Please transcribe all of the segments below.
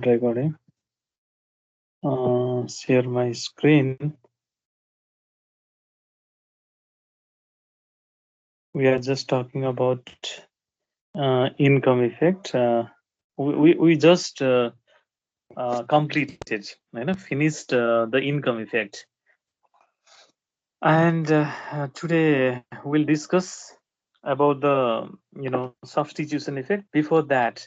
recording. Share my screen. We are just talking about income effect. We just completed, finished the income effect, and today we'll discuss about the substitution effect. Before that,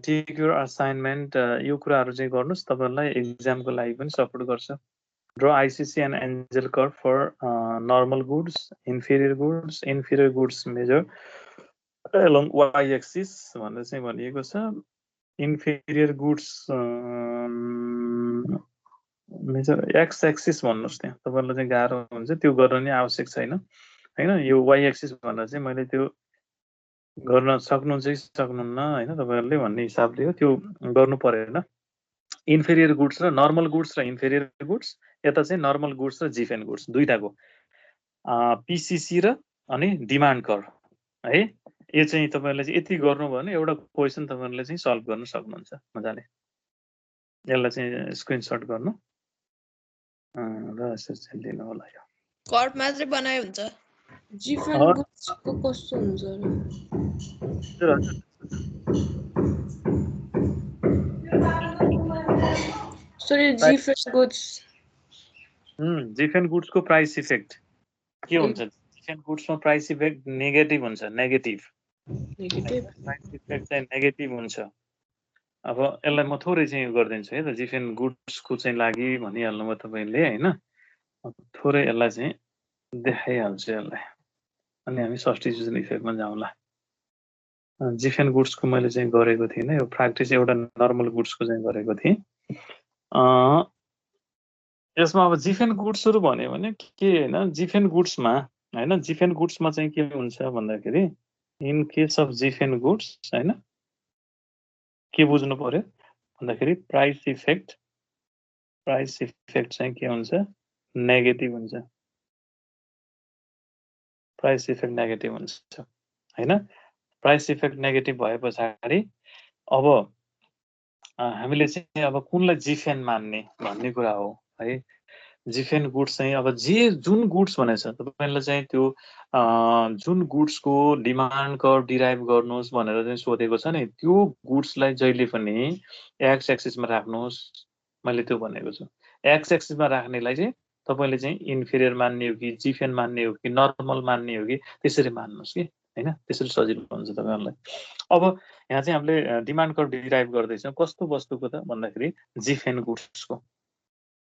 take your assignment. यो कुराहरु चाहिँ गर्नुस्, तपाईहरुलाई एक्जामको लागि पनि support गर्छ. Draw ICC and Angel curve for normal goods, inferior goods measure along y-axis भनेर चाहिँ भनिएको छ. Inferior goods measure x-axis भन्नुस्. त्यहाँ तपाईहरुलाई चाहिँ गाह्रो हुन्छ, त्यो गर्न नि आवश्यक छैन हैन. यो y-axis भनेर चाहिँ मैले त्यो गर्न सक्नुहुन्छ कि सक्नुहुन्न हैन, तपाईहरुले भन्ने हिसाबले हो, त्यो गर्नु परेन. इन्फेरियर गुड्स र नर्मल गुड्स र इन्फेरियर गुड्स, यता चाहिँ नर्मल गुड्स र जिफेन गुड्स दुईटाको पीसीसी र अनि डिमान्ड कर्भ है. यो चाहिँ तपाईहरुले चाहिँ यति गर्नु भयो भने एउटा क्वेशन तपाईहरुले चाहिँ सल्भ गर्न सक्नुहुन्छ मजाले. यसलाई चाहिँ स्क्रिनशट गर्नु र यसरी चाहिँ लिनु होला. यो कर्भ मात्रै बनाए हुन्छ, जिफेन गुड्सको कस्तो हुन्छ र? सरी, जिफेन गुड्स को प्राइस इफेक्ट के हुन्छ? जिफेन गुड्स मा प्राइस इफेक्ट नेगेटिभ हुन्छ. नेगेटिभ प्राइस इफेक्ट चाहिँ नेगेटिभ हुन्छ. अब यसलाई म थोरै चाहिँ गर्दिन्छु है त. जिफेन गुड्स को चाहिँ लागि भनिहाल्नु भयो तपाईले हैन. थोरै यसलाई चाहिँ देखाइहाल्छु यसलाई, अनि हामी सब्स्टिट्युसन इफेक्टमा जाउँला. जिफेन गुड्स को मैले चाहिँ गरेको थिएन, यो प्र्याक्टिस एउटा नर्मल गुड्स को चाहिँ गरेको थिएँ. यसमा अब जिफेन गुड्सहरु भन्यो भने के हैन, जिफेन गुड्समा हैन, जिफेन गुड्समा चाहिँ के हुन्छ भन्दाखेरि, in case of Giffen goods हैन, के बुझ्नु पर्यो भन्दाखेरि प्राइस इफेक्ट चाहिँ के हुन्छ? नेगेटिभ हुन्छ. प्राइस इफेक्ट नेगेटिभ हुन्छ हैन. प्राइस इफेक्ट नेगेटिभ भएपछि अब हामीले चाहिँ अब कुनलाई जिफेन मान्ने भन्ने कुरा हो है. जिफेन गुड्स चाहिँ अब जुन गुड्स भनेछ तपाईले चाहिँ त्यो जुन गुड्स को डिमान्ड कर्भ डिराइभ गर्नुस् भनेर चाहिँ सोधेको छ नि, त्यो गुड्सलाई जहिले पनि एक्स एक्सिसमा राख्नुस्. मैले त्यो भनेको छु. एक्स एक्सिसमा राख्नेलाई चाहिँ तपाईले चाहिँ इन्फेरियर मान्ने हो कि जिफेन मान्ने हो कि नर्मल मान्ने हो कि त्यसरी मान्नुस् कि हैन. त्यसरी सजिलो हुन्छ तपाईहरुलाई. अब यहाँ चाहिँ हामीले डिमान्ड कर्भ डिराइभ गर्दैछौं. कस्तो वस्तुको त भन्दाखेरि जिफेन गुड्स को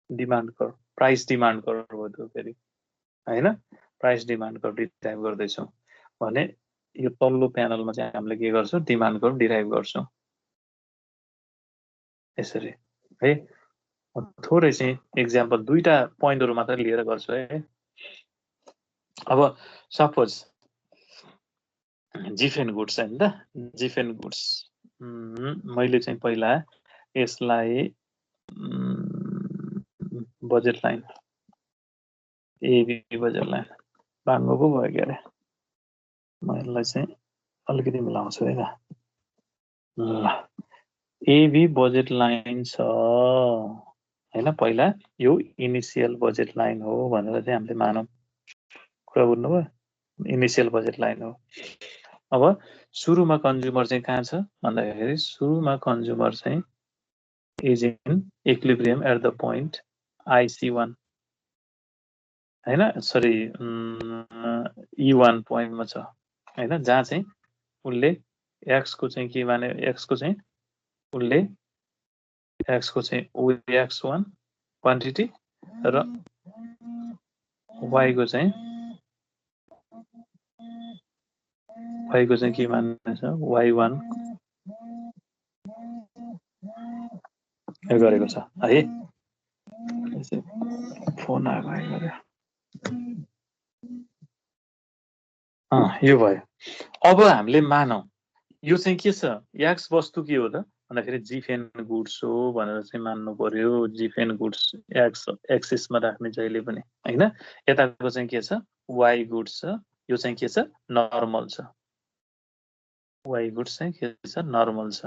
demand curve, price demand curve हो त्यो फेरि हैन. प्राइस डिमान्ड कर्भ डिराइभ गर्दैछौं भने यो तल्लो प्यानलमा चाहिँ हामीले के गर्छौं? डिमान्ड कर्भ डिराइभ गर्छौं यसरी है. थोरै चाहिँ एक्जाम्पल दुईटा पोइन्टहरु मात्र लिएर गर्छु है. अब सपोज जिफेन गुड्स हैन त, जिफेन गुड्स मैले चाहिँ पहिला यसलाई budget line AB budget line बाङ्गो पो भयो के अरे. म यसलाई चाहिँ अलिकति मिलाउँछु है त. ल, एबी बजेट लाइन छ हैन. पहिला यो इनिशियल बजेट लाइन हो भनेर चाहिँ हामीले मानौं. कुरा बुझ्नुभयो? इनिशियल बजेट लाइन हो. अब सुरुमा कन्ज्युमर चाहिँ कहाँ छ भन्दाखेरि, सुरुमा कन्ज्युमर चाहिँ is in equilibrium at the point IC1 हैन, सरी E1 पोइन्टमा छ हैन, जहाँ चाहिँ उले x को चाहिँ के माने, x को चाहिँ उले x को चाहिँ OX1 क्वान्टिटी र y को चाहिँ के मान्ने छ, Y1 गरेको छ है. फोन आएको यो भयो. अब हामीले मानौं यो चाहिँ के छ, एक्स वस्तु के हो त भन्दाखेरि जिफेन गुड्स हो भनेर चाहिँ मान्नु पर्यो. जिफेन गुड्स एक्स एक्सिसमा राख्ने जहिले पनि हैन. यताको चाहिँ के छ, वाइ गुड्स छ. यो चाहिँ के छ, नर्मल छ. वाइ गुड्स चाहिँ के छ, नर्मल छ.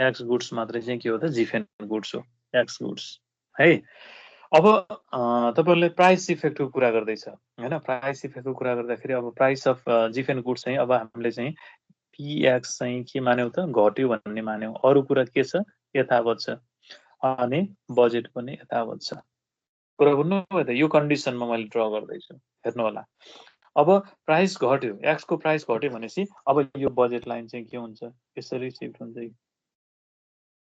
एक्स गुड्स मात्रै चाहिँ के हो त जिफेन गुड्स हो एक्स गुड्स है। अब तपाईहरुले प्राइस इफेक्टको कुरा गर्दैछ हैन प्राइस इफेक्टको कुरा गर्दाखेरि अब प्राइस अफ जिफेन गुड्स चाहिँ अब हामीले चाहिँ पीएक्स चाहिँ के मान्यौ त घट्यो भन्ने मान्यौ अरु कुरा के छ यथावत छ अनि बजेट पनि यथावत छ कुरा बुझ्नुभयो त यो कन्डिसनमा मैले ड्रा गर्दै छु हेर्नु होला। अब प्राइस घट्यो एक्स को प्राइस घट्यो भनेपछि अब यो बजेट लाइन चाहिँ के हुन्छ यसरी शिफ्ट हुन्छ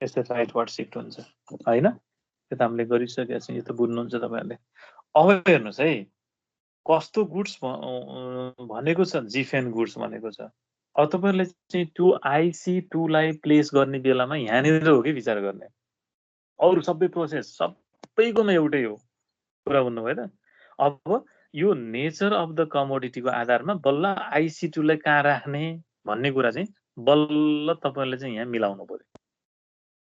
यसरी राइटवार्ड शिफ्ट हुन्छ हैन यो त हामीले गरिसकेका छौं यो त बुझ्नुहुन्छ तपाईहरुले। अब हेर्नुस् है कस्तो गुड्स भनेको छ जिफेन गुड्स भनेको छ। अब तपाईहरुले चाहिँ त्यो IC2 लाई प्लेस गर्ने बेलामा यहाँनिर हो कि विचार गर्ने अरु सबै प्रोसेस सबैकोमा एउटै हो कुरा बुझ्नुभयो त। अब यो नेचर अफ द कमोडिटीको आधारमा बल्ल IC2 लाई कहाँ राख्ने भन्ने कुरा चाहिँ बल्ल तपाईहरुले चाहिँ यहाँ मिलाउनु पर्यो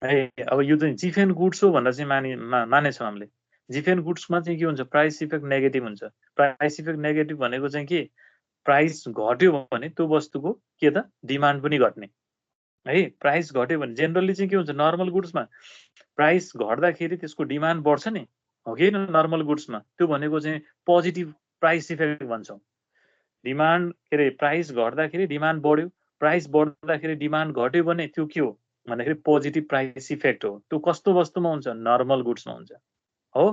है। अब यो चाहिँ जिफेन गुड्स हो भनेर चाहिँ मानेछौं हामीले जिफेन गुड्समा चाहिँ के हुन्छ प्राइस इफेक्ट नेगेटिभ हुन्छ। प्राइस इफेक्ट नेगेटिभ भनेको चाहिँ के प्राइस घट्यो भने त्यो वस्तुको के त डिमान्ड पनि घट्ने है। प्राइस घट्यो भने जेनरली चाहिँ के हुन्छ नर्मल गुड्समा प्राइस घट्दाखेरि त्यसको डिमान्ड बढ्छ नि हो कि नर्मल गुड्समा त्यो भनेको चाहिँ पोजिटिभ प्राइस इफेक्ट भन्छौं। डिमान्ड के रे प्राइस घट्दाखेरि डिमान्ड बढ्यो प्राइस बढ्दाखेरि डिमान्ड घट्यो भने त्यो के हो भन्दाखेरि पोजिटिभ प्राइस इफेक्ट हो। त्यो कस्तो वस्तुमा हुन्छ नर्मल गुड्समा हुन्छ हो।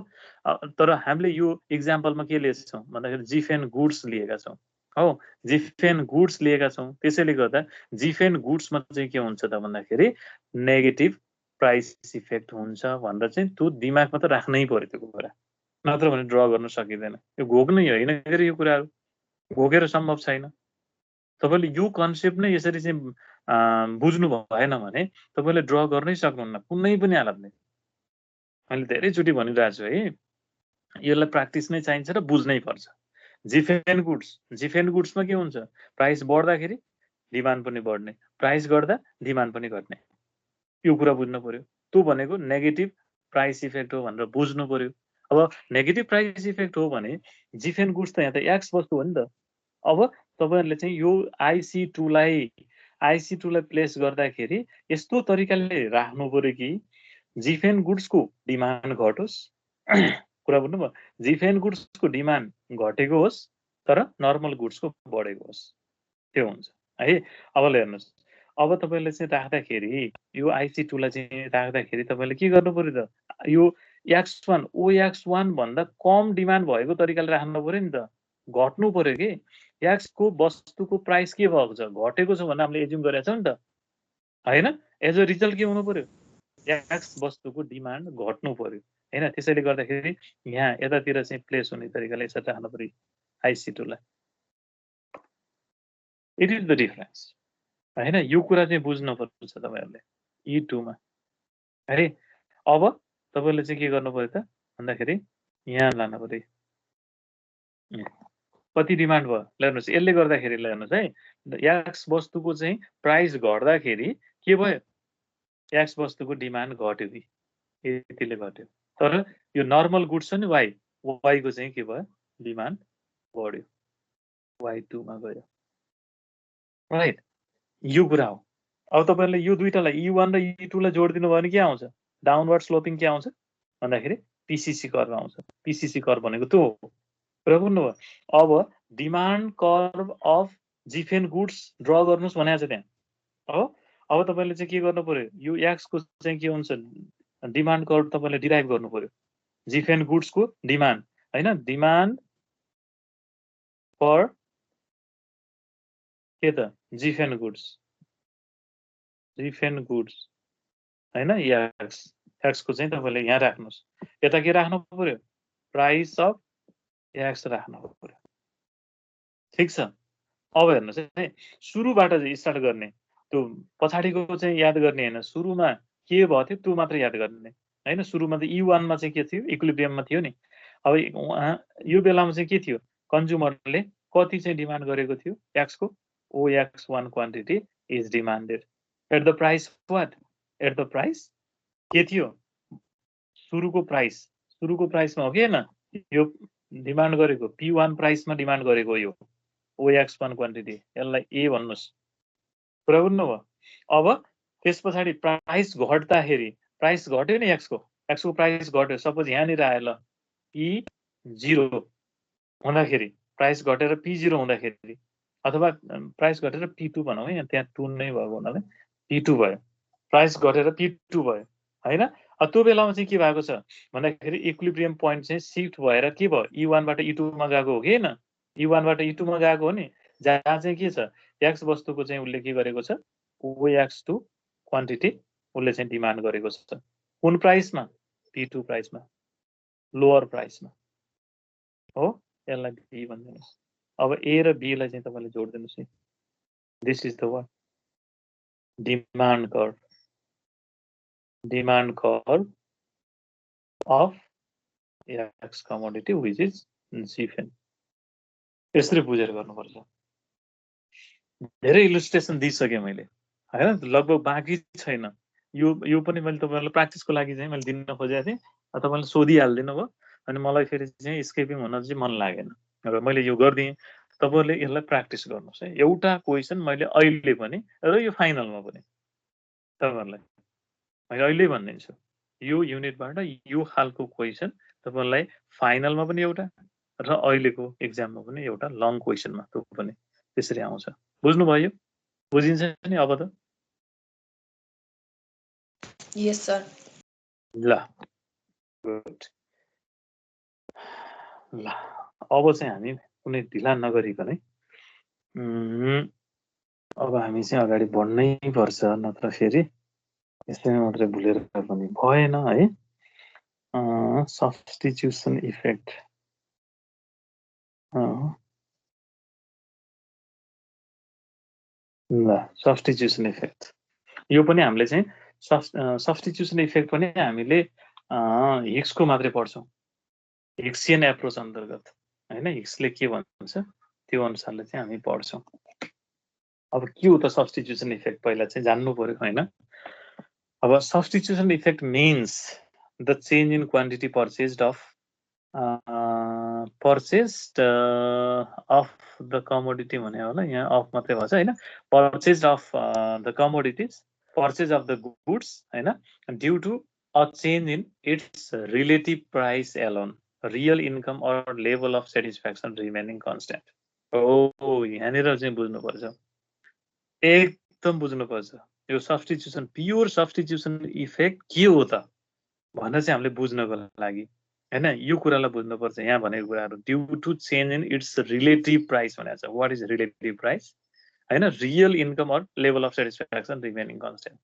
तर हामीले यो एक्जाम्पलमा के लिएछौं भन्दाखेरि जिफेन गुड्स लिएका छौं हो जिफेन गुड्स लिएका छौं त्यसैले गर्दा जिफेन गुड्समा चाहिँ के हुन्छ त भन्दाखेरि नेगेटिभ प्राइस इफेक्ट हुन्छ भनेर चाहिँ त्यो दिमागमा त राख्नै पर्यो त्यो कुरा नत्र भने ड्रा गर्न सकिदैन। यो घोक्नै होइन के यो कुराहरु घोकेर सम्भव छैन। तपाईले यो कन्सेप्ट नै यसरी चाहिँ बुझ्नु भएन भने तपाईले ड्रा गर्नै सक्नुहुन्न कुनै पनि हालतले। मैले धेरै चोटी भनिरहेको छु है यसलाई प्र्याक्टिस नै चाहिन्छ र बुझ्नै पर्छ। जिफेन गुड्समा के हुन्छ प्राइस बढ्दाखेरि डिमान्ड पनि बढ्ने प्राइस घट्दा डिमान्ड पनि घट्ने यो कुरा बुझ्नु पर्यो। त्यो भनेको नेगेटिभ प्राइस इफेक्ट हो भनेर बुझ्नु पर्यो। अब नेगेटिभ प्राइस इफेक्ट हो भने जिफेन गुड्स त यहाँ त एक्स वस्तु हो नि त। अब तपाईहरुले चाहिँ यो IC2 लाई प्लेस गर्दाखेरि यस्तो तरिकाले राख्नु पर्यो कि जिफेन गुड्सको डिमान्ड घटोस् कुरा बुझ्नुभयो जिफेन गुड्सको डिमान्ड घटेको होस् तर नर्मल गुड्सको बढेको होस् त्यो हुन्छ है। अब हेर्नुस् अब तपाईले चाहिँ राख्दाखेरि यो IC2 लाई चाहिँ राख्दाखेरि तपाईले के गर्नु पर्यो त यो X1 OX1 भन्दा कम डिमान्ड भएको तरिकाले राख्नु पर्यो नि त घट्नु पर्यो के एक्स को वस्तुको प्राइस के भएको छ घटेको छ भनेर हामीले एज्युम गरेका छौं नि त हैन। एज अ रिजल्ट के हुनु पर्यो एक्स वस्तुको डिमान्ड घट्नु पर्यो हैन। त्यसैले गर्दाखेरि यहाँ यतातिर चाहिँ प्लेस हुने तरिकाले यसरी राख्नु पर्यो IC2 लाई। इट इज द डिफरेन्स हैन यो कुरा चाहिँ बुझ्नु पर्छ तपाईहरुले E2 मा है। अब तपाईले चाहिँ के गर्नु पर्यो त भन्दाखेरि यहाँ लानु पर्यो कति डिमान्ड भयो ल हेर्नुस् यसले गर्दाखेरि ल हेर्नुस् है एक्स वस्तुको चाहिँ प्राइस घट्दाखेरि के भयो एक्स वस्तुको डिमान्ड घट्यो कि यतिले घट्यो तर यो नर्मल गुड्स छ नि वाई को चाहिँ के भयो डिमान्ड बढ्यो Y2 मा गयो राइट यो कुरा हो। अब तपाईहरुले यो दुईटालाई E1 र E2 लाई जोड्दिनु भयो भने के आउँछ डाउनवर्ड स्लोपिङ के आउँछ भन्दाखेरि PCC कर्भ आउँछ। PCC कर्भ भनेको त्यो हो कुरा बुझ्नुभयो। अब demand curve of Giffen goods draw गर्नुस् भनेको छ त्यहाँ हो। अब तपाईले चाहिँ के गर्नु पर्यो यो एक्स को चाहिँ के हुन्छ डिमान्ड कर्भ तपाईले डिराइभ गर्नु पर्यो जिफेन गुड्स को डिमान्ड हैन डिमान्ड फर के त जिफेन गुड्स हैन एक्स को चाहिँ तपाईले यहाँ राख्नुस् यता के राख्नु पर्यो प्राइस अफ एक्स राख्नु पर्यो ठीक छ। अब हेर्नुस् है सुरुबाट चाहिँ स्टार्ट गर्ने त्यो पछाडीको चाहिँ याद गर्ने हैन सुरुमा के भयो थियो त्यो मात्र याद गर्ने हैन। सुरुमा त E1 मा चाहिँ के थियो इक्विलिब्रियममा थियो नि। अब यो बेलामा चाहिँ के थियो कन्ज्युमरले कति चाहिँ डिमान्ड गरेको थियो एक्स को OX1 quantity is demanded at the price what at the price के थियो सुरुको प्राइसमा हो कि हैन यो डिमान्ड गरेको P1 प्राइसमा डिमान्ड गरेको यो OX1 क्वान्टिटी यसलाई A भन्नुस् कुरा बुझ्नुभयो। अब त्यस पछाडि प्राइस घट्दाखेरि प्राइस घट्यो नि एक्सको प्राइस घट्यो सपोज यहाँनिर आयो ल P0 हुँदाखेरि प्राइस घटेर P0 हुँदाखेरि अथवा प्राइस घटेर P2 भनौँ है त्यहाँ 2 नै भएको हुनाले P2 भयो प्राइस घटेर P2 भयो हैन त्यो बेलामा चाहिँ के भएको छ भन्दाखेरि इक्विलिब्रियम पोइन्ट चाहिँ शिफ्ट भएर के भयो E1 बाट E2 मा गएको हो कि हैन E1 बाट E2 मा गएको हो नि जहाँ चाहिँ के छ x वस्तुको चाहिँ उल्ले के गरेको छ OX2 क्वान्टिटी उल्ले चाहिँ डिमान्ड गरेको छ कुन प्राइसमा P2 प्राइसमा लोअर प्राइसमा हो यसलाई B भन्दिनुस् अब A र B लाई चाहिँ तपाईले जोड्दिनुस् है this is the what demand curve of X commodity which is GFN यसरी बुझेर गर्नुपर्छ धेरै इलस्ट्रेसन दिइसके मैले हैन लगभग बाँकी छैन यो पनि मैले तपाईहरुलाई प्र्याक्टिसको लागि चाहिँ मैले दिन खोजेको थिएँ तपाईले सोधिहाल्दिनु भयो अनि मलाई फेरि चाहिँ स्केपिङ हुन चाहिँ मन लागेन र मैले यो गर्दिएँ तपाईहरुले यसलाई प्र्याक्टिस गर्नुस् है एउटा क्वेशन मैले अहिले पनि र यो फाइनलमा पनि तपाईहरुलाई मैले अहिले भन्दिन्छु यो युनिटबाट यो खालको क्वेशन तपाईलाई फाइनलमा पनि एउटा र अहिलेको एक्जाममा पनि एउटा लङ क्वेशनमा त्यो पनि त्यसरी आउँछ बुझ्नु भयो बुझिन्छ नि अब त यस सर ल गुड ल अब चाहिँ हामी कुनै ढिला नगरिकनै अब हामी चाहिँ अगाडि बढ्नै पर्छ नत्र फेरि यसैमा मात्रै भुलेर पनि भएन है सब्स्टिट्युसन इफेक्ट ल सब्स्टिट्युसन इफेक्ट यो पनि हामीले चाहिँ सब्स्टिट्युसन इफेक्ट पनि हामीले हिक्सको मात्रै पढ्छौँ हिक्सियन एप्रोच अन्तर्गत हैन हिक्सले के भन्छ त्यो अनुसारले चाहिँ हामी पढ्छौँ अब के हो त सब्स्टिट्युसन इफेक्ट पहिला चाहिँ जान्नु पर्यो हैन अब substitution effect means the change in quantity purchased of the commodity भने होला यहाँ अफ मात्रै भन्छ हैन purchased of the commodities purchase of the goods हैन due to a change in its relative price alone real income or level of satisfaction remaining constant हो यहाँनिर चाहिँ बुझ्नुपर्छ एकदम बुझ्नुपर्छ यो सब्स्टिट्युसन प्योर सब्स्टिट्युसन इफेक्ट के हो त भनेर चाहिँ हामीले बुझ्नको लागि हैन यो कुरालाई बुझ्नुपर्छ यहाँ भनेको कुराहरु due to change in its relative price भनेको छ व्हाट इज रिलेटिभ प्राइस हैन real income or level of satisfaction remaining constant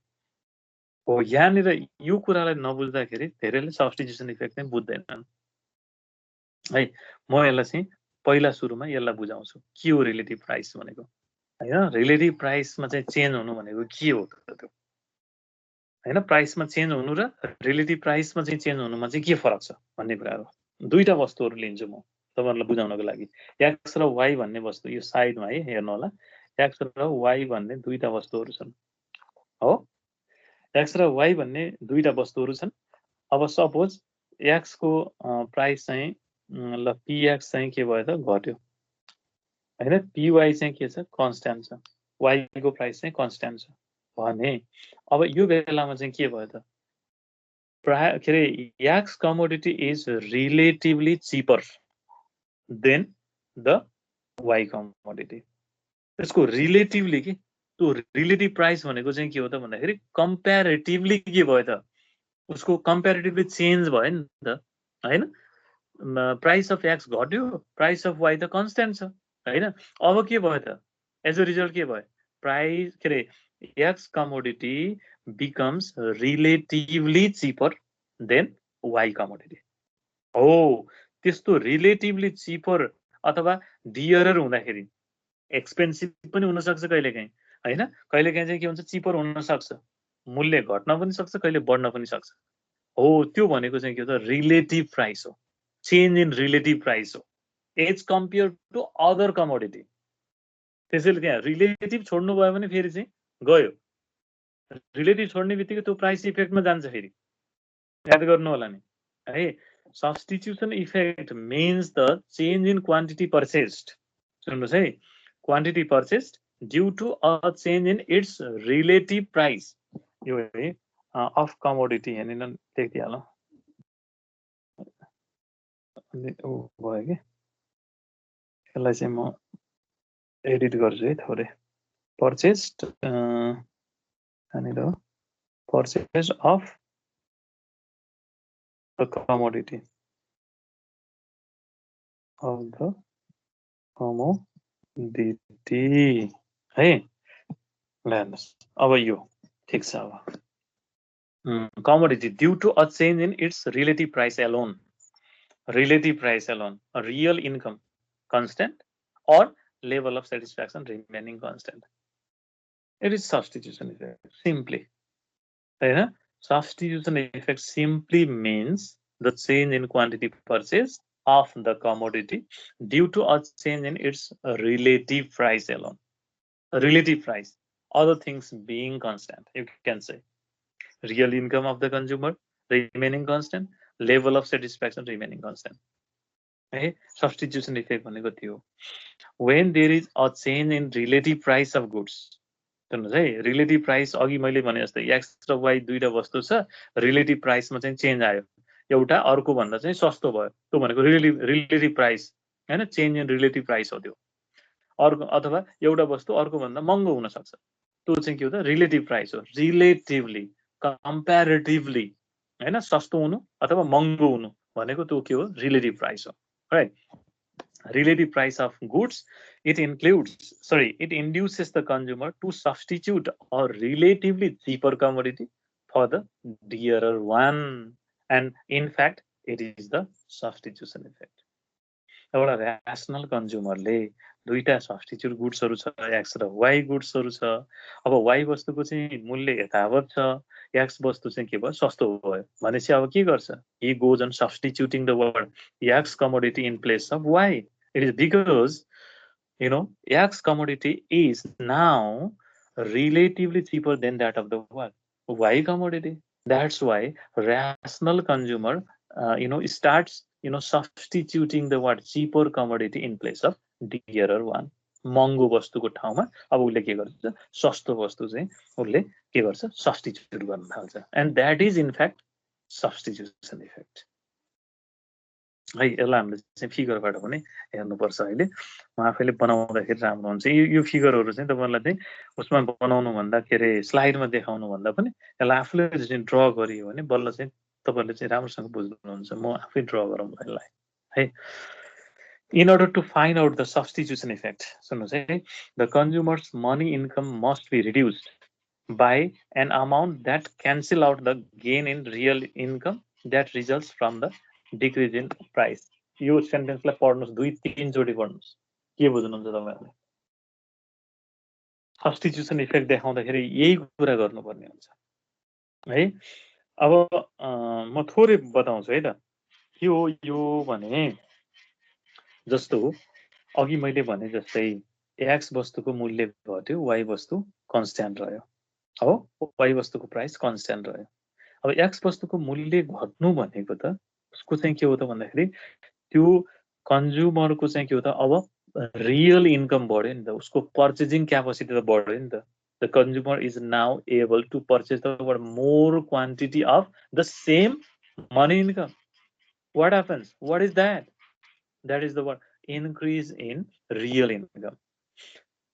हो यहाँनिर यो कुरालाई नबुझ्दाखेरि धेरैले सब्स्टिट्युसन इफेक्ट चाहिँ बुझ्दैनन् है म यसलाई चाहिँ पहिला सुरुमा यसलाई बुझाउँछु के हो रिलेटिभ प्राइस भनेको हैन रिलेटिभ प्राइसमा चाहिँ चेन्ज हुनु भनेको के हो त त्यो हैन प्राइसमा चेन्ज हुनु र रिलेटिभ प्राइसमा चाहिँ चेन्ज हुनुमा चाहिँ के फरक छ भन्ने कुराहरु दुईटा वस्तुहरु लिन्छु म तपाईहरुलाई बुझाउनको लागि x र y भन्ने वस्तु यो साइडमा है हेर्नु होला x र y भन्ने दुईटा वस्तुहरु छन् हो x र y भन्ने दुईटा वस्तुहरु छन् अब सपोज x को प्राइस चाहिँ ल px चाहिँ के भयो त घट्यो हैन py चाहिँ के छ कन्स्ट्यान्ट छ y को प्राइस चाहिँ कन्स्ट्यान्ट छ भने अब यो बेलामा चाहिँ के भयो त प्राय के रे x commodity is relatively cheaper than the y commodity त्यसको रिलेटिभली के त्यो रिलेटिभ प्राइस भनेको चाहिँ के हो त भन्दाखेरि कम्प्यारेटिभली के भयो त उसको कम्प्यारेटिभली चेन्ज भयो नि त हैन प्राइस अफ x घट्यो प्राइस अफ y त कन्स्ट्यान्ट छ हैन अब के भयो त एज अ रिजल्ट के भयो प्राइस के रे x commodity becomes relatively cheaper than y commodity हो त्यस्तो रिलेटिभली चीपर अथवा डियरर हुँदाखेरि एक्सपेन्सिभ पनि हुन सक्छ कहिलेकाहीँ हैन कहिलेकाहीँ चाहिँ के हुन्छ चीपर हुन सक्छ मूल्य घट्न पनि सक्छ कहिले बढ्न पनि सक्छ हो त्यो भनेको चाहिँ के हो त रिलेटिभ प्राइस हो चेन्ज इन रिलेटिभ प्राइस हो as compared to other commodity त्यसैले त्यहाँ रिलेटिभ छोड्नु भयो भने फेरि चाहिँ गयो रिलेटिभ छोड्ने बित्तिकै त्यो प्राइस इफेक्टमा जान्छ फेरि याद गर्नु होला नि है substitution effect means the change in quantity purchased सुन्नुहोस् है quantity purchased due to a change in its relative price यो है अफ कमोडिटी हेर्ने देखिहालौँ भयो कि यसलाई चाहिँ म एडिट गर्छु है थोरै पर्चेस्ड कहाँनिर हो purchase of the commodity of the commodity है ल हेर्नुहोस् अब यो ठिक छ अब commodity due to a change in its relative price alone, a real income constant or level of satisfaction remaining constant. It is substitution effect simply. Right? Substitution effect simply means the change in quantity purchased of the commodity due to a change in its relative price alone. Relative price, other things being constant, you can say. Real income of the consumer remaining constant, level of satisfaction remaining constant. Okay? Substitution effect भनेको त्यो. When there is a change in relative price of goods. सुन्नुहोस् है relative price अघि मैले भने जस्तै x र Y दुईटा वस्तु छ रिलेटिभ प्राइसमा चाहिँ चेन्ज आयो एउटा अर्को भन्दा चाहिँ सस्तो भयो त्यो भनेको रिलेटिभ प्राइस हैन चेन्ज इन रिलेटिभ प्राइस हो त्यो अर्को अथवा एउटा वस्तु अर्को भन्दा महँगो हुन सक्छ त्यो चाहिँ के हो त रिलेटिभ प्राइस हो रिलेटिभली कम्प्यारेटिभली हैन सस्तो हुनु अथवा महँगो हुनु भनेको त्यो के हो रिलेटिभ प्राइस हो right relative price of goods it induces the consumer to substitute a relatively cheaper commodity for the dearer one and in fact it is the substitution effect. एउटा rational consumer ले दुईटा substitute goods हरु छ x र y goods हरु छ अब y वस्तुको चाहिँ मूल्य यथावत छ x वस्तु चाहिँ के भयो सस्तो भयो भनेपछि अब के गर्छ he goes on substituting the word x commodity in place of y. It is because x commodity is now relatively cheaper than that of the y commodity. That's why rational consumer starts substituting the cheaper commodity in place of dearer one. महँगो वस्तुको ठाउँमा अब उसले के गर्छ सस्तो वस्तु चाहिँ उसले के गर्छ सब्स्टिट्युट गर्न थाल्छ and that is in fact substitution effect. है यसलाई हामीले चाहिँ फिगरबाट पनि हेर्नुपर्छ अहिले म आफैले बनाउँदाखेरि राम्रो हुन्छ यो फिगरहरु चाहिँ तपाईहरुलाई चाहिँ उसमा बनाउनु भन्दा के रे स्लाइडमा देखाउनु भन्दा पनि यसलाई आफूले चाहिँ ड्रा गरियो भने बल्ल चाहिँ तपाईहरुले चाहिँ राम्रोसँग बुझ्नुहुन्छ म आफै ड्रा गरौँ यसलाई है in order to find out the substitution effect सुन्नुस् है the consumer's money income must be reduced by an amount that cancel out the gain in real income that results from the decrease in price. यो सेन्टेन्सलाई पढ्नुस् दुई तीन जोडी पढ्नुस् के बुझ्नुहुन्छ तपाईहरुले substitution effect देखाउँदाखेरि यही कुरा गर्नुपर्ने हुन्छ है अब म थोरै बताउँछु है त के हो यो भने जस्तो अघि मैले भने जस्तै x वस्तुको मूल्य घट्यो y वस्तु कन्स्ट्यान्ट रह्यो हो y वस्तुको प्राइस कन्स्ट्यान्ट रह्यो अब x वस्तुको मूल्य घट्नु भनेको त उसको चाहिँ के हो त भन्दाखेरि त्यो कन्ज्युमरको चाहिँ के हो त अब रियल इन्कम बढ्यो नि त उसको पर्चेजिङ क्यापेसिटी त बढ्यो नि त the consumer is now able to purchase the more quantity of the same money income. What happens? What is that? That is the word increase in real income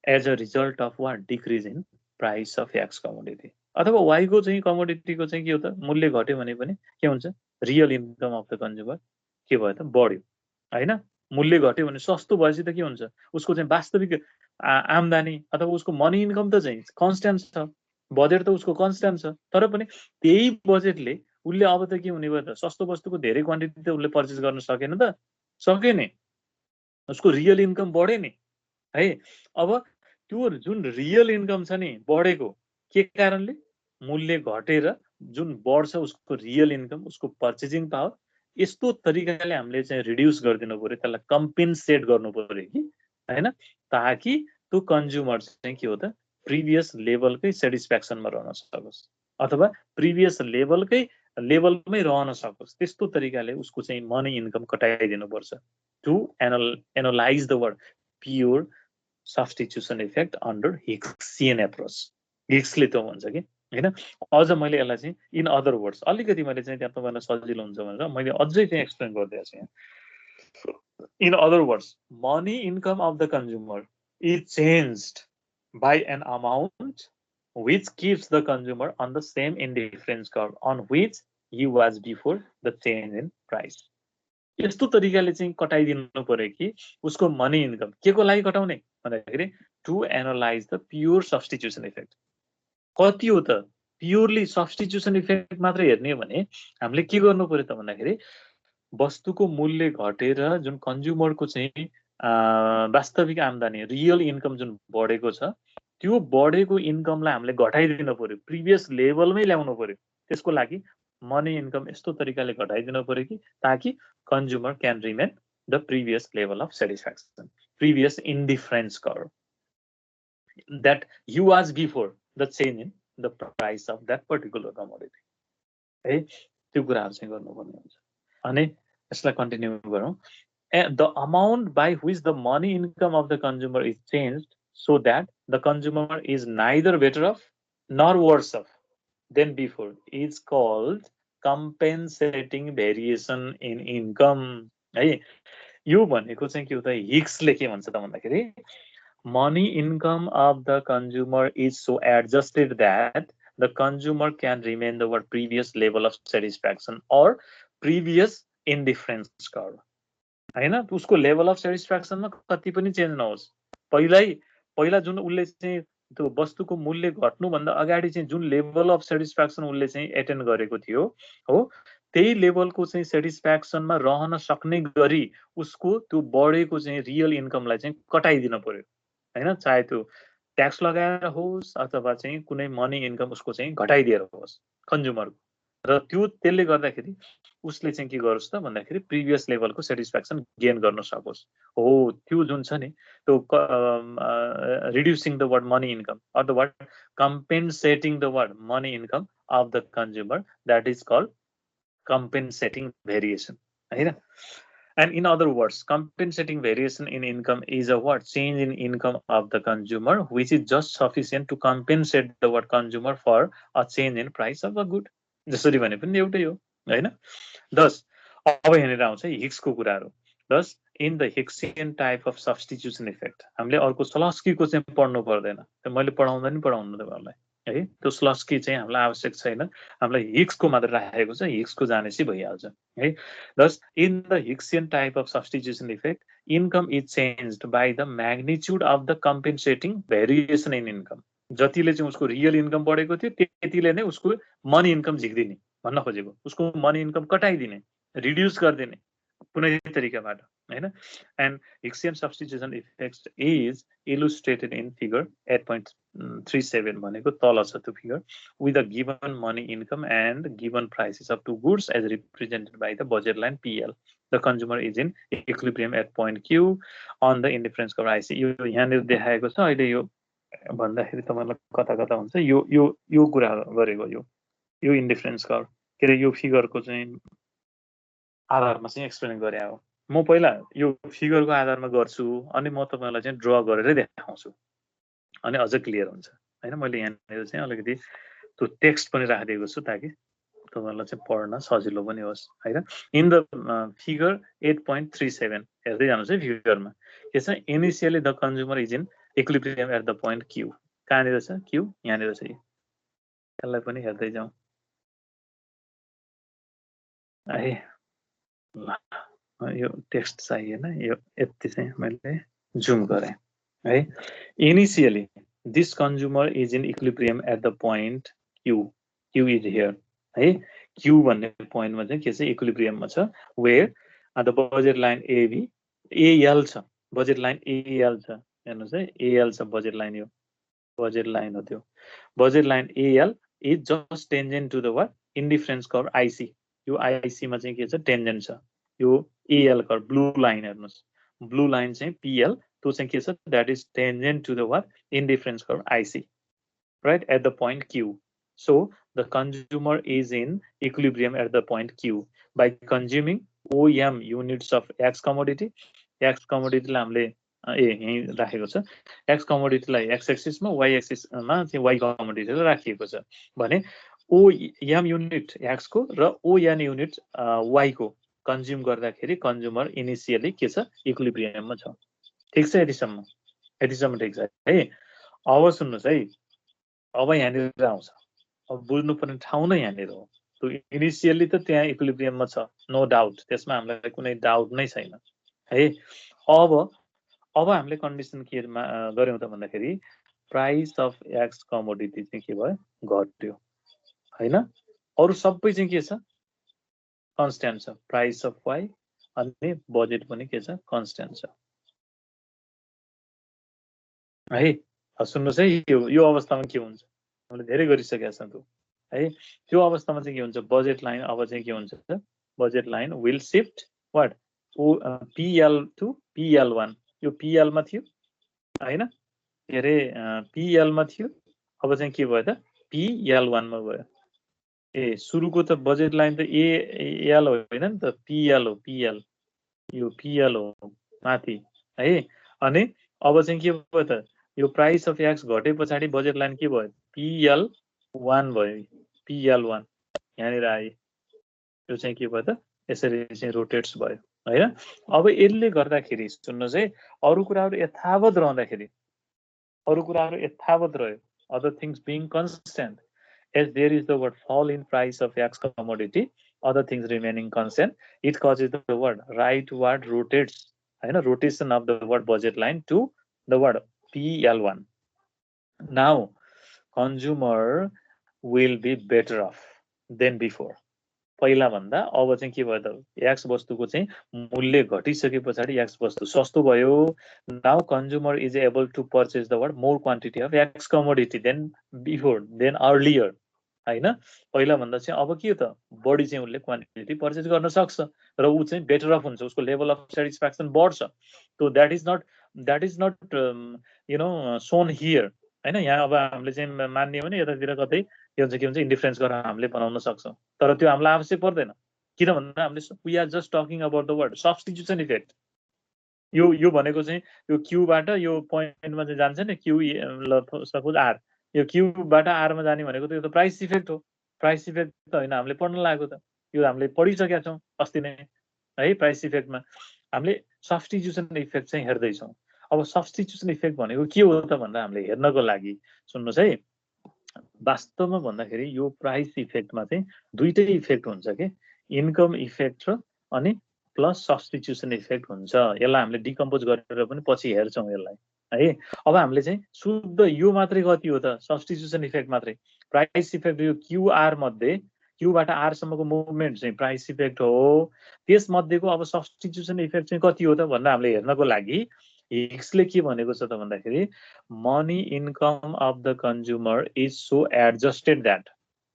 as a result of what decrease in price of x commodity. अथवा y को चाहिँ commodity को चाहिँ के हो त मूल्य घट्यो भने पनि के हुन्छ real income of the consumer के भयो त बढ्यो हैन मूल्य घट्यो भने सस्तो भएपछि त के हुन्छ उसको चाहिँ वास्तविक आम्दानी अथवा उसको मनी इन्कम त चाहिँ कन्स्ट्यान्ट छ बजेट त उसको कन्स्ट्यान्ट छ तर पनि त्यही बजेटले उले अब त के हुने भयो त सस्तो वस्तुको धेरै क्वान्टिटी त उले पर्चेज गर्न सकेन त सक्यो नि उसको रियल इन्कम बढ्यो नि है अब त्यो जुन रियल इन्कम छ नि बढेको के कारणले मूल्य घटेर जुन बढ्छ उसको रियल इन्कम उसको पर्चेजिङ पावर यस्तो तरिकाले हामीले चाहिँ रिड्युस गर्दिनु पर्यो त्यसलाई कम्पेन्सेट गर्नु पर्यो कि हैन ताकि त्यो कन्ज्युमर चाहिँ के हो त प्रिभियस लेभलकै सेटिस्फ्याक्सनमा रहन सकोस् अथवा प्रिभियस लेभलमै रहन सकोस् त्यस्तो तरिकाले उसको चाहिँ मनी इन्कम कटाइदिनु पर्छ to analyse the word pure substitution effect under Hicksian approach. हिक्सले त भन्छ कि हैन अझ मैले यसलाई चाहिँ इन अदर वर्ड्स अलिकति मैले चाहिँ त्यहाँ तपाईलाई सजिलो हुन्छ भनेर मैले अझै चाहिँ एक्सप्लेन गरिदिएको छु यहाँ in other words money income of the consumer is changed by an amount which keeps the consumer on the same indifference curve on which he was before the change in price. यस्तो तरिकाले चाहिँ कटाइदिनु पर्यो कि उसको money income के को लागि घटाउने भन्दाखेरि to analyse the pure substitution effect कति हो त प्योरली सब्स्टिट्युसन इफेक्ट मात्र हेर्ने हो भने हामीले के गर्नु पर्यो त भन्दाखेरि वस्तुको मूल्य घटेर जुन कन्ज्युमरको चाहिँ वास्तविक आम्दानी रियल इन्कम जुन बढेको छ त्यो बढेको इन्कमलाई हामीले घटाइदिनु पर्यो प्रिभियस लेभलमै ल्याउनु पर्यो त्यसको लागि मनी इन्कम यस्तो तरिकाले घटाइदिनु पर्यो कि ताकि consumer can remain the previous level of satisfaction previous indifference curve that you was before the change in the price of that particular commodity है त्यो कुराहरु चाहिँ गर्नुपर्ने हुन्छ अनि यसलाई कन्टिन्यू गरौँ the amount by which the money income of the consumer is changed so that the consumer is neither better off nor worse off than before is called compensating variation in income है यो भनेको चाहिँ के हो त हिक्सले के भन्छ त भन्दाखेरि money income of the consumer is so adjusted that the consumer can remain the previous level of satisfaction or previous indifference curve हैन उसको लेभल अफ सेटिस्फ्याक्सनमा कति पनि चेन्ज नहोस् पहिला जुन उले चाहिँ त्यो वस्तुको मूल्य घट्नु भन्दा अगाडि चाहिँ जुन लेभल अफ सेटिस्फ्याक्सन उले चाहिँ एटेन्ड गरेको थियो हो त्यही लेभलको चाहिँ सेटिस्फ्याक्सनमा रहन सक्ने गरी उसको त्यो बढेको चाहिँ रियल इन्कमलाई चाहिँ कटाइदिन पर्यो हैन चाहे त्यो ट्याक्स लगाएर होस् अथवा चाहिँ कुनै मनी इन्कम उसको चाहिँ घटाइदिएर होस् कन्ज्युमरको र त्यो त्यसले गर्दाखेरि उसले चाहिँ के गरोस् त भन्दाखेरि प्रिभियस लेभलको सेटिस्फ्याक्सन गेन गर्न सकोस् हो त्यो जुन छ नि त्यो reducing the word money income or the word compensating the word money income of the consumer that is called compensating variation हैन And in other words, compensating variation in income is a what? Change in income of the consumer, which is just sufficient to compensate the what consumer for a change in price of a good. जसरी भने पनि एउटै हो हैन thus अब हेरेर आउँछ हिक्सको कुराहरु thus in the Hicksian type of substitution effect हामीले अर्को स्लस्कीको चाहिँ पढ्नु पर्दैन मैले पढाउँदा नि पढाउनु तपाईहरुलाई है त्यो स्लस्की चाहिँ हामीलाई आवश्यक छैन हामीलाई हिक्सको मात्र राखेको छ हिक्सको जानेसी भइहाल्छ है thus in the Hicksian type of substitution effect income is changed by the magnitude of the compensating variation in income जतिले चाहिँ उसको रियल इन्कम बढेको थियो त्यतिले नै उसको मनी इन्कम झिक्दिने भन्न खोजेको उसको मनी इन्कम कटाइदिने रिड्युस गर्दिने कुनै तरिकाबाट हैन and Hicksian substitution effects is illustrated in figure 8.37 भनेको तल छ त्यो figure with a given money income and given prices of two goods as represented by the budget line PL the consumer is in equilibrium at point Q on the indifference curve IC यो यहाँनिर देखाएको छ अहिले यो भन्दाखेरि तपाईलाई कता कता हुन्छ यो यो यो कुरा गरेको यो इन्डिफरेन्स कर्भ के रे यो फिगरको चाहिँ आधारमा चाहिँ एक्सप्लेन गरे हो म पहिला यो फिगरको आधारमा गर्छु अनि म तपाईलाई चाहिँ ड्रा गरेरै देखाउँछु अनि अझ क्लियर हुन्छ हैन मैले यहाँनिर चाहिँ अलिकति त्यो टेक्स्ट पनि राखिदिएको छु ताकि तपाईलाई चाहिँ पढ्न सजिलो पनि होस् हैन इन द फिगर 8.37 हेर्दै जानुस् है फिगरमा के छ initially the consumer is in equilibrium at the point Q कहाँनिर छ क्यू यहाँनिर छ यसलाई पनि हेर्दै जाउँ है यो टेक्स्ट चाहिएन यो यति चाहिँ मैले जुम गरेँ है initially this consumer is in equilibrium at the point Q Q is here है क्यू भन्ने पोइन्टमा चाहिँ के छ इक्विलिब्रियममा छ where the budget line AB AL छ बजेट लाइन एएल छ हेर्नुस् है एएल छ बजेट लाइन यो बजेट लाइन हो त्यो budget line AL is just tangent to the what indifference curve IC यो आईसी मा चाहिँ के छ टेन्जेन्ट छ यो एएल कर्भ ब्लू लाइन हेर्नुस् ब्लू लाइन चाहिँ पीएल त्यो चाहिँ के छ that is tangent to the what indifference curve IC right at the point Q so the consumer is in equilibrium at the point Q by consuming OEM units of X commodity लाई हामीले यही राखेको छ x कमोडिटीलाई x एक्सिसमा why एक्सिसमा चाहिँ why कमोडिटीलाई राखिएको छ भने O M unit एक्सको र ओ एन युनिट वाइको कन्ज्युम गर्दाखेरि कन्ज्युमर इनिसियली के छ इक्विलिब्रियममा छ ठिक छ यतिसम्म ठिक छ है अब सुन्नुहोस् है अब यहाँनिर आउँछ अब बुझ्नुपर्ने ठाउँ नै यहाँनिर हो त्यो इनिसियली त त्यहाँ इक्विलिब्रियममा छ नो डाउट त्यसमा हामीलाई कुनै डाउट नै छैन है अब हामीले कन्डिसन के गर्यौँ त भन्दाखेरि प्राइस अफ एक्स कमोडिटी चाहिँ के भयो घट्यो हैन अरु सबै चाहिँ के छ कन्स्ट्यान्ट छ प्राइस अफ वाइ अनि बजेट पनि के छ कन्स्ट्यान्ट छ है सुन्नुहोस् है यो अवस्थामा के हुन्छ हामीले धेरै गरिसकेका छौँ त्यो है त्यो अवस्थामा चाहिँ के हुन्छ बजेट लाइन अब चाहिँ के हुन्छ budget line will shift what PL to PL one यो पिएल मा थियो हैन के रे पिएल मा थियो अब चाहिँ के भयो त पिएल1 मा भयो ए सुरुको त बजेट लाइन त एएल होइन नि त पिएल हो पिएल यो पिएल हो माथि है अनि अब चाहिँ के भयो त यो प्राइस अफ एक्स घटे पछाडि बजेट लाइन के भयो पिएल1 भयो पिएल1 यहाँनिर आयो यो चाहिँ के भयो त यसरी चाहिँ रोटेट्स भयो हैन अब यसले गर्दाखेरि सुन्नुहोस् है अरु कुराहरु यथावत रहँदाखेरि अरु कुराहरु यथावत रह्यो other things being constant as there is the word fall in price of x commodity other things remaining constant it causes the word rightward rotates and rotation of the word budget line to the word PL1 now consumer will be better off than before पहिला भन्दा अब चाहिँ के भयो त x वस्तुको चाहिँ मूल्य घटिसके पछाडि एक्स वस्तु सस्तो भयो now consumer is able to purchase the word more quantity of X commodity then before then earlier हैन पहिला भन्दा चाहिँ अब के हो त बढी चाहिँ उले क्वान्टिटी पर्चेज गर्न सक्छ र उ चाहिँ बेटर अफ हुन्छ उसको लेभल अफ स्याटिस्फ्याक्सन बढ्छ so that is not you know shown here हैन यहाँ अब हामीले चाहिँ मान्ने भने यतातिर कतै के हुन्छ इन्डिफरेन्स गरेर हामीले बनाउन सक्छौं तर त्यो हामीलाई आवश्यक पर्दैन किन भन्दा हामीले we are just talking about the word substitution effect यो भनेको चाहिँ यो क्यूबाट यो पोइन्टमा चाहिँ जान्छ नि क्यू सपोज आर यो क्यूबाट आर मा जाने भनेको त यो त प्राइस इफेक्ट हो प्राइस इफेक्ट त हैन हामीले पढ्न लागेको त यो हामीले पढिसकेका छौं अस्ति नै है प्राइस इफेक्टमा हामीले सब्स्टिट्युसन इफेक्ट चाहिँ हेर्दै छौं अब सब्स्टिट्युसन इफेक्ट भनेको के हो त भन्दा हामीले हेर्नको लागि सुन्नुस् है वास्तवमा भन्दाखेरि यो प्राइस इफेक्टमा चाहिँ दुईटै इफेक्ट हुन्छ के इन्कम इफेक्ट र अनि प्लस सब्स्टिट्युसन इफेक्ट हुन्छ यसलाई हामीले डिकम्पोज गरेर पनि पछि हेर्छौं यसलाई है अब हामीले चाहिँ शुद्ध यो मात्रै कति हो त सब्स्टिट्युसन इफेक्ट मात्रै प्राइस इफेक्ट यो क्यूआर मध्ये क्यूबाट आर सम्मको मुभमेन्ट चाहिँ प्राइस इफेक्ट हो त्यस मध्येको अब सब्स्टिट्युसन इफेक्ट चाहिँ कति हो त भन्दा हामीले हेर्नको लागि हिक्सले के भनेको छ त भन्दाखेरि money income of the consumer is so adjusted that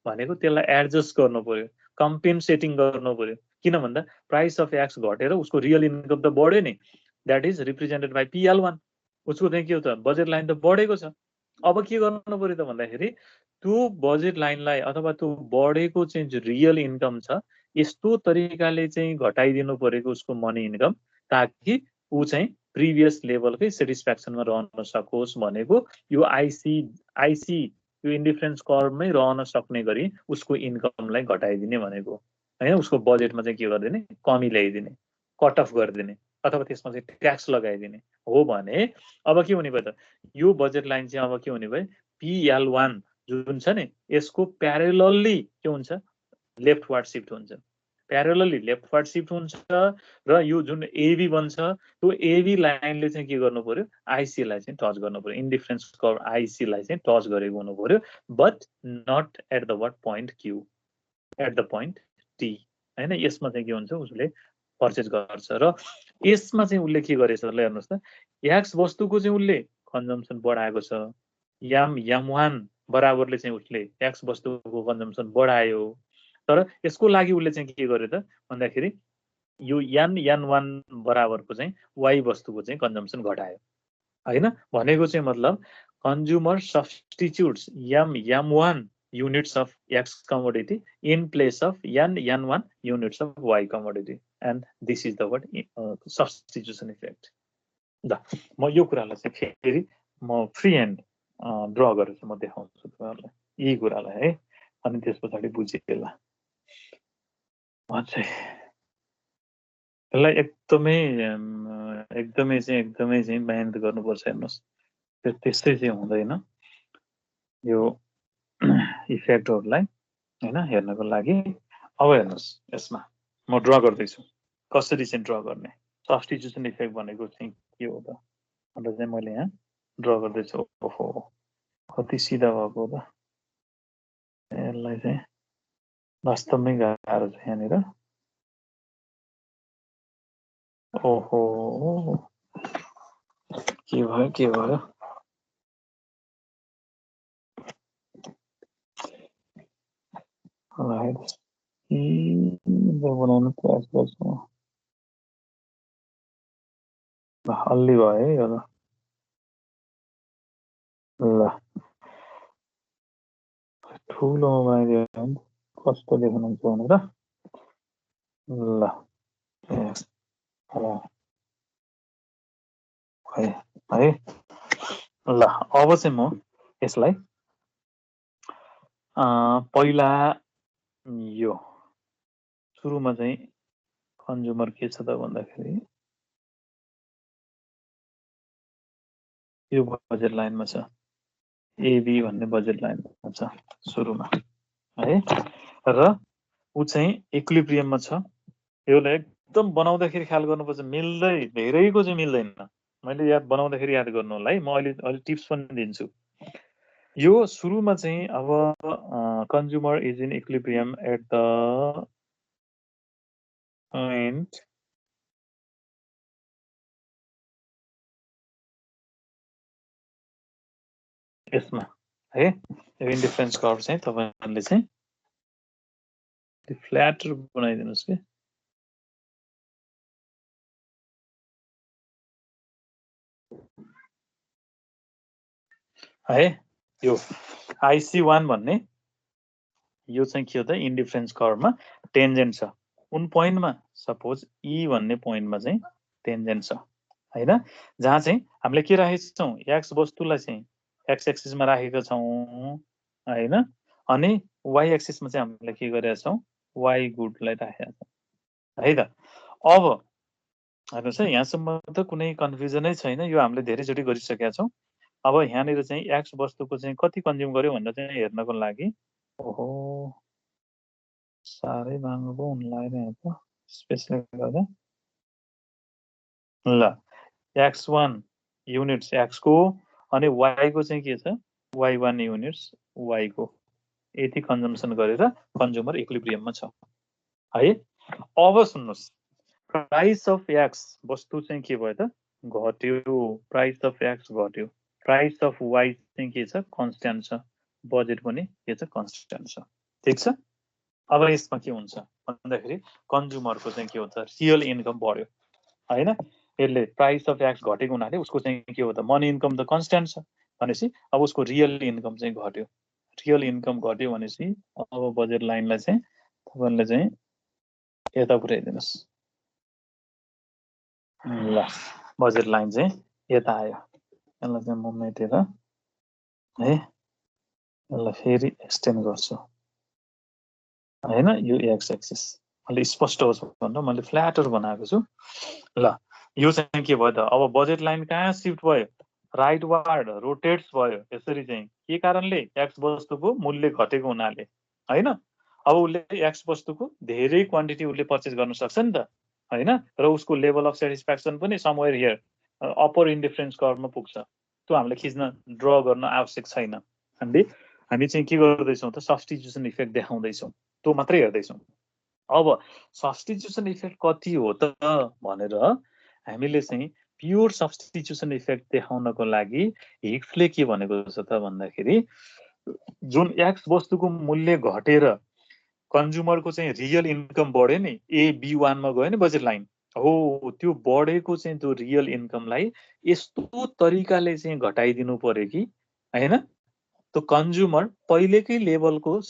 भनेको त्यसलाई एडजस्ट गर्नु पर्यो कम्पेन्सेटिङ गर्नु पर्यो किन भन्दा प्राइस अफ एक्स घटेर उसको रियल इन्कम त बढ्यो नि दैट इज रिप्रेजेन्टेड बाइ पिएल1 उसको चाहिँ के हो त बजेट लाइन त बढेको छ अब के गर्नु पर्यो त भन्दाखेरि त्यो बजेट लाइनलाई अथवा त्यो बढेको चाहिँ रियल इन्कम छ यस्तो तरिकाले चाहिँ घटाइदिनु परेको उसको मनी इन्कम ताकि उ चाहिँ प्रिभियस लेभलकै सेटिस्फ्याक्सनमा रहन सकोस् भनेको यो आइसी यो इन्डिफरेन्स कर्वमै रहन सक्ने गरी उसको इन्कमलाई घटाइदिने भनेको हैन उसको बजेटमा चाहिँ के गर्दिने कमी ल्याइदिने कट अफ गर्दिने अथवा त्यसमा चाहिँ ट्याक्स लगाइदिने हो भने अब के हुने भयो त यो बजेट लाइन चाहिँ अब के हुने भयो पिएल1 जुन छ नि यसको प्यारेलली के हुन्छ लेफ्टवार्ड शिफ्ट हुन्छ प्यारेलली लेफ्टवार्ड शिफ्ट हुन्छ र यो जुन एबी बन्छ त्यो एबी लाइनले चाहिँ के गर्नु पर्यो आइसी लाई चाहिँ टच गर्नु पर्यो इन्डिफरेन्स कर्व आइसी लाई चाहिँ टच गरेको हुनु पर्यो but not at the word point Q at the point T हैन यसमा चाहिँ के हुन्छ उसले पर्चेज गर्छ र यसमा चाहिँ उसले के गरेछ ल हेर्नुस् त एक्स वस्तुको चाहिँ उसले कन्जम्सन बढाएको छ एम1 बराबरले चाहिँ उसले एक्स वस्तुको कन्जम्सन बढायो तर यसको लागि उसले चाहिँ के गर्यो त भन्दाखेरि यो n1 बराबरको चाहिँ y वस्तुको चाहिँ कन्जम्सन घटायो हैन भनेको चाहिँ मतलब consumer सब्स्टिट्युट्स m1 units of x commodity in place of n1 units of y commodity and this is the word substitution effect ल म यो कुरालाई चाहिँ फेरि म फ्री ह्यान्ड ड्र गरेर चाहिँ म देखाउँछु तपाईँहरूलाई यही कुरालाई है अनि त्यस पछाडि बुझिएला म चाहिँ यसलाई एकदमै चाहिँ मेहनत गर्नुपर्छ हेर्नुहोस् त्यस्तै चाहिँ हुँदैन यो इफेक्टहरूलाई हैन हेर्नको लागि अब हेर्नुहोस् यसमा म ड्र गर्दैछु कसरी चाहिँ ड्र गर्ने सब्स्टिट्युसन इफेक्ट भनेको चाहिँ के हो त भनेर चाहिँ मैले यहाँ ड्र गर्दैछु ओहो कति सिधा भएको त यसलाई चाहिँ वास्तवमै गाह्रो छ यहाँनिर ओहो के भयो बनाउनु प्रयास गर्छु हल्ली भयो है यो ल ठुलोमा बनाइदियो भने कस्तो देख्नुहुन्छ भनेर ल है ल अब चाहिँ म यसलाई पहिला यो सुरुमा चाहिँ कन्ज्युमर के छ त भन्दाखेरि यो बजेट लाइनमा छ एबी भन्ने बजेट लाइनमा छ सुरुमा है र ऊ चाहिँ इक्विलिब्रियममा छ यसलाई एकदम बनाउँदाखेरि ख्याल गर्नुपर्छ मिल्दै धेरैको चाहिँ मिल्दैन मैले बनाउँदाखेरि याद गर्नु होला है म अहिले टिप्स पनि दिन्छु यो सुरुमा चाहिँ अब consumer is in equilibrium at the point यसमा है यो इन्डिफरेन्स कर्भ चाहिँ तपाईहरुले चाहिँ फ्ल्याटर बनाइदिनुस् के है यो IC1 भन्ने यो चाहिँ के हो त इन्डिफरेन्स कर्भमा टेन्जेन्ट छ कुन पोइन्टमा सपोज E भन्ने पोइन्टमा चाहिँ टेन्जेन्ट छ हैन जहाँ चाहिँ हामीले के राखेका छौं x वस्तुलाई चाहिँ x एक्सिसमा राखेका छौं हैन अनि y एक्सिसमा चाहिँ हामीले के गरेका छौं y गुडलाई राखेका छौं है त अब हेर्नुस् है यहाँसम्म त कुनै कन्फ्युजनै छैन यो हामीले धेरै चोटी गरिसकेका छौं अब यहाँनिर चाहिँ x वस्तुको चाहिँ कति कन्ज्युम गर्यो भनेर चाहिँ हेर्नको लागि ओहो साह्रै महँगो पो हुन लाग्यो यहाँ त स्पेसले गर्दा ल x1 युनिट्स x को अनि y को चाहिँ के छ y1 युनिट्स y को यति कन्जम्सन गरेर कन्ज्युमर इक्विलिब्रियममा छ है अब सुन्नुस् प्राइस अफ x वस्तु चाहिँ के भयो त घट्यो प्राइस अफ x घट्यो प्राइस अफ y चाहिँ के छ कन्स्ट्यान्ट छ बजेट पनि के छ कन्स्ट्यान्ट छ ठीक छ अब यसमा के हुन्छ भन्दाखेरि कन्ज्युमरको चाहिँ के हुन्छ रियल इन्कम बढ्यो हैन यसले प्राइस अफ x घटेको हुनाले उसको चाहिँ के हो त मनी इन्कम त कन्स्ट्यान्ट छ भनेपछि अब उसको रियल इन्कम चाहिँ घट्यो रियल इन्कम घट्यो भनेपछि अब बजेट लाइनलाई चाहिँ तपाईहरुले चाहिँ यता पुर्याइदिनुस् ल बजेट लाइन चाहिँ यता आयो यसलाई चाहिँ म मेटेर है यसलाई फेरि एक्सटेन्ड गर्छु हैन यो x एक्सिस अलि स्पष्ट होस् भनेर मैले फ्ल्याटर बनाएको छु ल यो चाहिँ के भयो त अब बजेट लाइन कहाँ शिफ्ट भयो राइट वार्ड रोटेट्स भयो यसरी चाहिँ के कारणले x वस्तुको मूल्य घटेको हुनाले हैन अब उसले x वस्तुको धेरै क्वान्टिटी उसले पर्चेज गर्न सक्छ नि त हैन र उसको लेभल अफ स्याटिस्फ्याक्सन पनि समवेयर हियर अपर इन्डिफरेन्स कर्भमा पुग्छ त्यो हामीले खिच्न ड्र गर्न आवश्यक छैन हामी चाहिँ के गर्दैछौं त सब्स्टिट्युसन इफेक्ट देखाउँदैछौं त्यो मात्रै हेर्दैछौं अब सब्स्टिट्युसन इफेक्ट कति हो त भनेर हामीले चाहिँ प्योर सब्स्टिट्युसन इफेक्ट देखाउनको लागि हिग्सले के भनेको छ त भन्दाखेरि जुन x वस्तुको मूल्य घटेर कन्ज्युमरको चाहिँ रियल इन्कम बढ्यो नि AB1 मा गयो नि बजेट लाइन हो त्यो बढेको चाहिँ त्यो रियल इन्कमलाई यस्तो तरिकाले चाहिँ घटाइदिनु पर्यो कि हैन त्यो कन्ज्युमर पहिलेकै लेभलको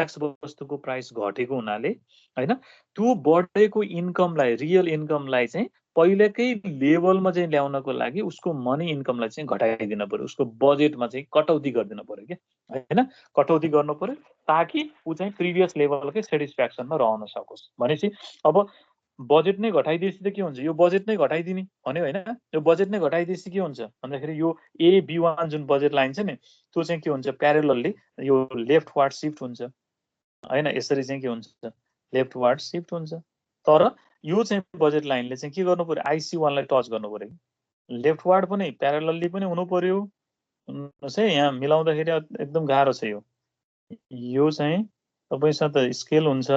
एक्स वस्तुको प्राइस घटेको हुनाले हैन त्यो बढेको इन्कमलाई रियल इन्कमलाई चाहिँ पहिलेकै लेभलमा चाहिँ ल्याउनको लागि उसको मनी इन्कमलाई चाहिँ घटाइदिन पर्यो, उसको बजेटमा चाहिँ कटौती गरिदिन पर्यो के हैन, कटौती गर्नु पर्यो ताकि ऊ चाहिँ प्रिभियस लेभलकै सेटिस्फ्याक्सनमा रहन सकोस्। भनेपछि अब बजेट नै घटाइदिएपछि त के हुन्छ, यो बजेट नै घटाइदिने भन्यो हैन, यो बजेट नै घटाइदिएपछि के हुन्छ भन्दाखेरि यो ए बी1 जुन बजेट लाइन छ नि त्यो चाहिँ के हुन्छ प्यारेलली यो लेफ्टवार्ड शिफ्ट हुन्छ हैन, यसरी चाहिँ के हुन्छ लेफ्टवार्ड शिफ्ट हुन्छ। तर यो चाहिँ बजेट लाइनले चाहिँ के गर्नु पर्यो आइसी1 लाई टच गर्नु पर्यो, लेफ्टवार्ड पनि प्यारेलली पनि हुनु पर्यो। हेर्नुहोस् है यहाँ मिलाउँदाखेरि एकदम गाह्रो छ यो चाहिँ तपाईसँग त स्केल हुन्छ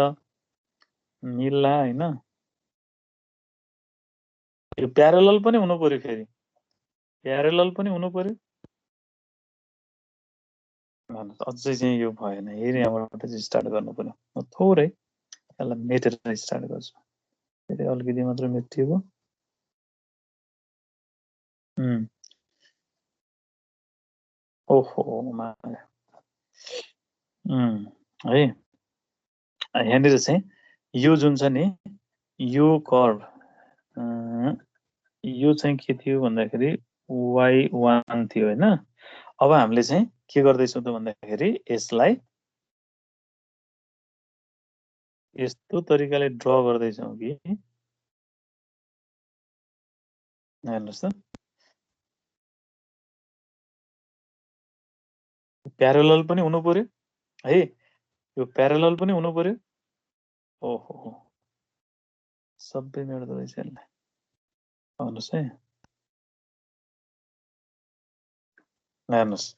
मिल्ला हैन, यो प्यारेलल पनि हुनु पर्यो, फेरि प्यारेलल पनि हुनु पर्यो। अझै चाहिँ यो भएन, हेरि यहाँबाट चाहिँ स्टार्ट गर्नु पर्यो। म थोरै यसलाई मेटेर स्टार्ट गर्छु, फेरि अलिकति मात्र मेटिएको। ओहो माया है यहाँनिर चाहिँ यो जुन छ नि यो कर्भ यो चाहिँ के थियो भन्दाखेरि y1 थियो हैन। अब हामीले चाहिँ के गर्दैछौँ त भन्दाखेरि यसलाई यस्तो तरिकाले ड्र गर्दैछौँ कि हेर्नुहोस् त प्यारेलल पनि हुनु पर्यो है, यो प्यारेलल पनि हुनु पर्यो। ओहो सबै मेट्दो रहेछ यसलाई, हेर्नुहोस् है हेर्नुहोस्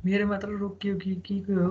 मेरो मात्र रोकियो कि के हो?